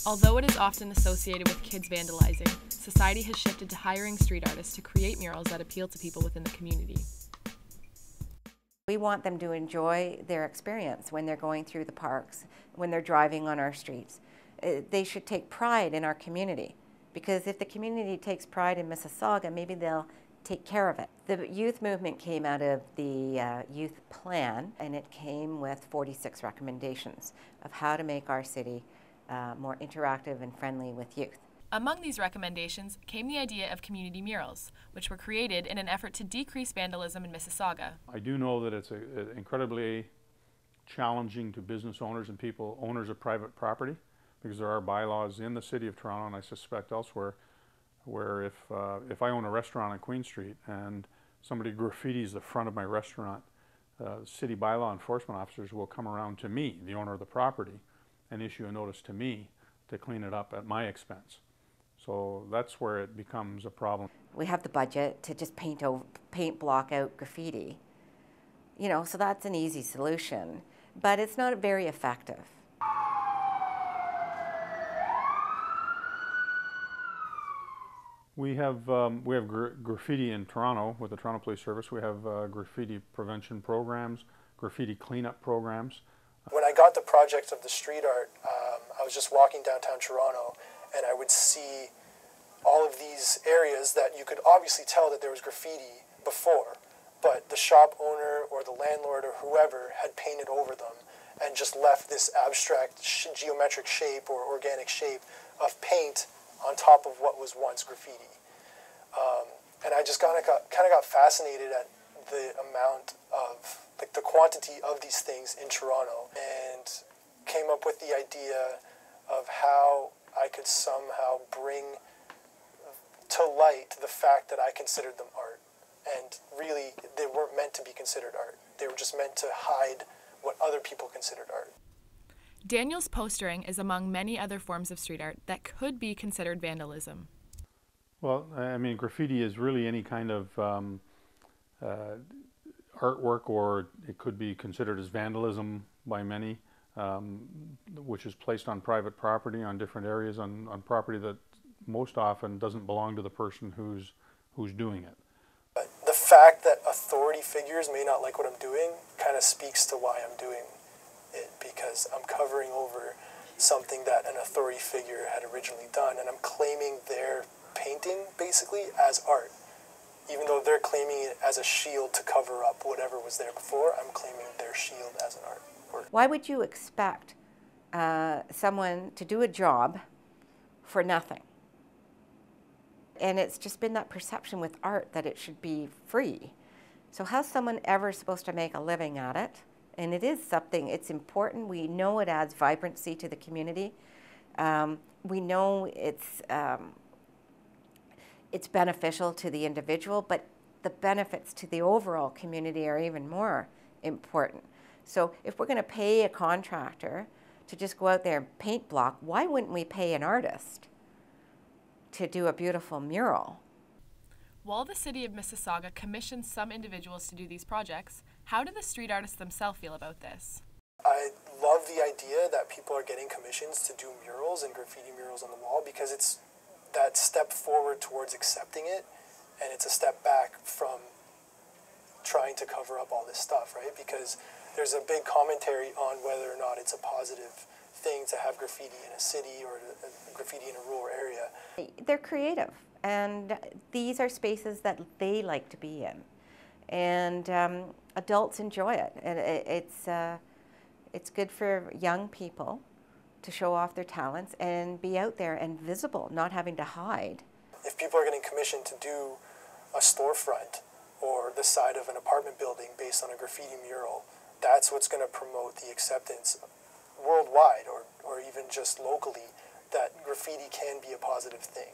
Although it is often associated with kids vandalizing, society has shifted to hiring street artists to create murals that appeal to people within the community. We want them to enjoy their experience when they're going through the parks, when they're driving on our streets. They should take pride in our community, because if the community takes pride in Mississauga, maybe they'll take care of it. The youth movement came out of the youth plan, and it came with 46 recommendations of how to make our city more interactive and friendly with youth. Among these recommendations came the idea of community murals, which were created in an effort to decrease vandalism in Mississauga. I do know that it's incredibly challenging to business owners and people, owners of private property, because there are bylaws in the City of Toronto, and I suspect elsewhere, where if I own a restaurant on Queen Street and somebody graffitis the front of my restaurant, city bylaw enforcement officers will come around to me, the owner of the property, and issue a notice to me to clean it up at my expense. So that's where it becomes a problem. We have the budget to just paint block out graffiti, you know, so that's an easy solution, but it's not very effective. We have graffiti in Toronto with the Toronto Police Service. We have graffiti prevention programs, graffiti cleanup programs. When I got the project of the street art, I was just walking downtown Toronto, and I would see all of these areas that you could obviously tell that there was graffiti before, but the shop owner or the landlord or whoever had painted over them and just left this abstract geometric shape or organic shape of paint on top of what was once graffiti. And I just kind of got fascinated at the amount of, like, the quantity of these things in Toronto, and came up with the idea of how I could somehow bring to light the fact that I considered them art. And really, they weren't meant to be considered art. They were just meant to hide what other people considered art. Daniel's postering is among many other forms of street art that could be considered vandalism. Well, I mean, graffiti is really any kind of artwork, or it could be considered as vandalism by many, which is placed on private property, on different areas, on property that most often doesn't belong to the person who's doing it. But the fact that authority figures may not like what I'm doing kind of speaks to why I'm doing it, because I'm covering over something that an authority figure had originally done, and I'm claiming their painting basically as art. Even though they're claiming it as a shield to cover up whatever was there before, I'm claiming their shield as an artwork. Why would you expect someone to do a job for nothing? And it's just been that perception with art that it should be free. So how's someone ever supposed to make a living at it? And it is something, it's important. We know it adds vibrancy to the community. We know it's beneficial to the individual, but the benefits to the overall community are even more important. So if we're going to pay a contractor to just go out there and paint block, why wouldn't we pay an artist to do a beautiful mural? While the City of Mississauga commissions some individuals to do these projects, how do the street artists themselves feel about this? I love the idea that people are getting commissions to do murals and graffiti murals on the wall, because it's that step forward towards accepting it, and it's a step back from trying to cover up all this stuff, right? Because there's a big commentary on whether or not it's a positive thing to have graffiti in a city or graffiti in a rural area. They're creative, and these are spaces that they like to be in, and adults enjoy it. And it's good for young people to show off their talents and be out there and visible, not having to hide. If people are getting commissioned to do a storefront or the side of an apartment building based on a graffiti mural, that's what's going to promote the acceptance worldwide or even just locally that graffiti can be a positive thing.